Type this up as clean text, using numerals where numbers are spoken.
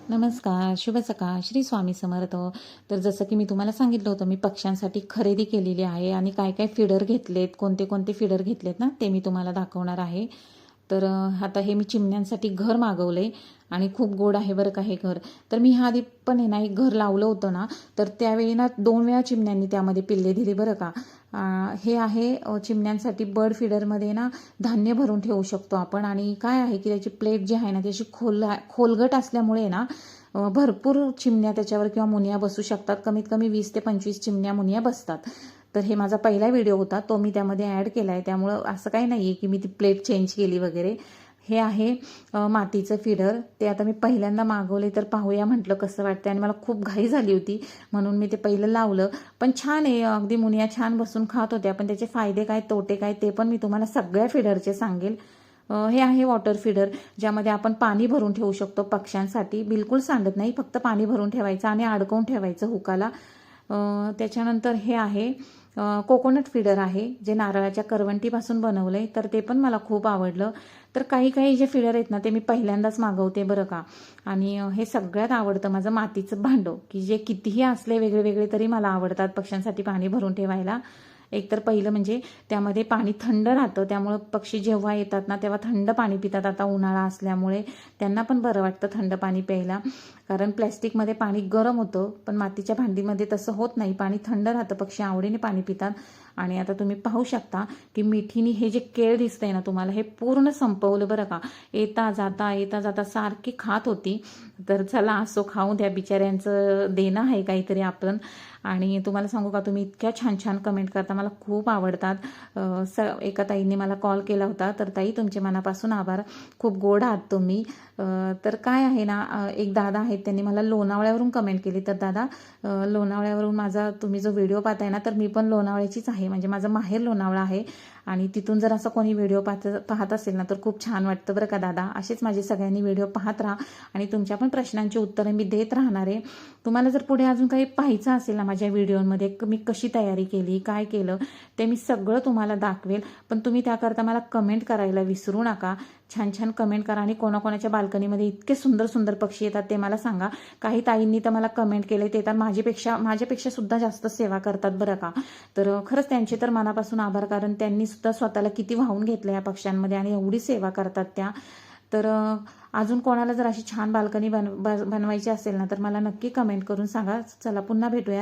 नमस्कार, शुभ सकाळ, श्री स्वामी समर्थ. तर जसं की मी तुम्हाला सांगितलं होतं, मी पक्ष्यांसाठी खरेदी केलेली आहे आणि काय काय फीडर घेतलेत, कोणते कोणते फीडर घेतलेत ना, ते मी तुम्हाला दाखवणार आहे. तर आता हे मी चिमण्यांसाठी घर मागवले आणि खूप गोड आहे बरं का हे घर. तर मी ह्या आधी पण आहे ना एक घर लावलं होतं ना, तर त्यावेळी ना 2 वेळा चिमण्यांनी त्यामध्ये पिल्ले दिली बरं का. हे आहे चिमण्यांसाठी बर्ड फीडरमध्ये ना धान्य भरून ठेवू शकतो आपण. आणि काय आहे की त्याची प्लेट जी आहे ना त्याची खोलगट असल्यामुळे ना भरपूर चिमण्या त्याच्यावर किंवा मुनिया बसू शकतात. कमीत कमी 20 ते 25 चिमण्या मुनिया बसतात. तर हे माझा पहिला व्हिडिओ होता, तो मी त्यामध्ये ॲड केला आहे. त्यामुळं असं काही नाही आहे की मी ती प्लेट चेंज केली वगैरे. हे आहे मातीचं फीडर. ते आता मी पहिल्यांदा मागवले, तर पाहूया म्हटलं कसं वाटतं. आणि मला खूप घाई झाली होती म्हणून मी ते पहिलं लावलं. पण छान आहे, अगदी मुनिया छान बसून खात होत्या. पण त्याचे फायदे काय तोटे काय ते पण मी तुम्हाला सगळ्या फीडरचे सांगेल. हे आहे वॉटर फीडर, ज्यामध्ये आपण पाणी भरून ठेवू शकतो पक्ष्यांसाठी. बिलकुल सांडत नाही, फक्त पाणी भरून ठेवायचं आणि अडकवून ठेवायचं हुकाला. त्याच्यानंतर हे आहे कोकोनट फीडर आहे, जे नारळाच्या करवंटीपासून बनवलंय. तर ते पण मला खूप आवडलं. तर काही काही जे फीडर आहेत ना ते मी पहिल्यांदाच मागवते बरं का. आणि हे सगळ्यात आवडतं माझं मातीचं भांडं, की जे कितीही असले वेगळे वेगळे तरी मला आवडतात पक्ष्यांसाठी पाणी भरून ठेवायला. एक तर पहिलं म्हणजे त्यामध्ये पाणी थंड राहतं, त्यामुळं पक्षी जेव्हा येतात ना तेव्हा थंड पाणी पितात. आता उन्हाळा असल्यामुळे त्यांना पण बरं वाटतं थंड पाणी प्यायला. कारण प्लॅस्टिकमध्ये पाणी गरम होतं, पण मातीच्या भांडीमध्ये तसं होत नाही, पाणी थंड राहतं, पक्षी आवडीने पाणी पितात. आणि आता तुम्ही पाहू शकता की मिठीनी हे जे केळ दिसतंय ना तुम्हाला, हे पूर्ण संपवलं बरं का. येता जाता सारखी खात होती. तर चला असो, खाऊ द्या, बिचाऱ्यांचं देणं आहे काहीतरी आपण. आणि तुम्हाला सांगू का, तुम्ही इतक्या छान छान कमेंट करता, मला खूप आवडतात. एका ताईंनी मला कॉल केला होता, तर ताई तुमचे मनापासून आभार, खूप गोड आहात तुम्ही. तर काय आहे ना, एक दादा आहेत, त्यांनी मला लोणावळ्यावरून कमेंट केली. तर दादा, लोणावळ्यावरून माझा तुम्ही जो व्हिडिओ पाहताय ना, तर मी पण लोणावळ्याचीच आहे, म्हणजे माझं माहेर लोणावळा आहे. आणि तिथून जर असं कोणी व्हिडिओ पाहत असेल ना तर खूप छान वाटतं बरं का दादा. असेच माझे सगळ्यांनी व्हिडिओ पाहत राहा आणि तुमच्या पण प्रश्नांची उत्तरं मी देत राहणार आहे. तुम्हाला जर पुढे अजून काही पाहायचं असेल ना माझ्या व्हिडिओमध्ये, मी कशी तयारी केली, काय केलं, ते मी सगळं तुम्हाला दाखवेल. पण तुम्ही त्याकरता मला कमेंट करायला विसरू नका. छान छान कमेंट करा. आणि कोणाकोणाच्या बाल्कनीमध्ये इतके सुंदर सुंदर पक्षी येतात ते मला सांगा. काही ताईंनी तर मला कमेंट केले, ते तर माझ्यापेक्षा सुद्धा जास्त सेवा करतात बरं का. तर खरंच त्यांचे तर मनापासून आभार, कारण त्यांनी सुद्धा स्वतःला किती वाहून घेतलं या पक्ष्यांमध्ये आणि एवढी सेवा करतात त्या. तर अजून कोणाला जर अशी छान बाल्कनी बनवायची असेल ना तर मला नक्की कमेंट करून सांगा. चला पुन्हा भेटूया.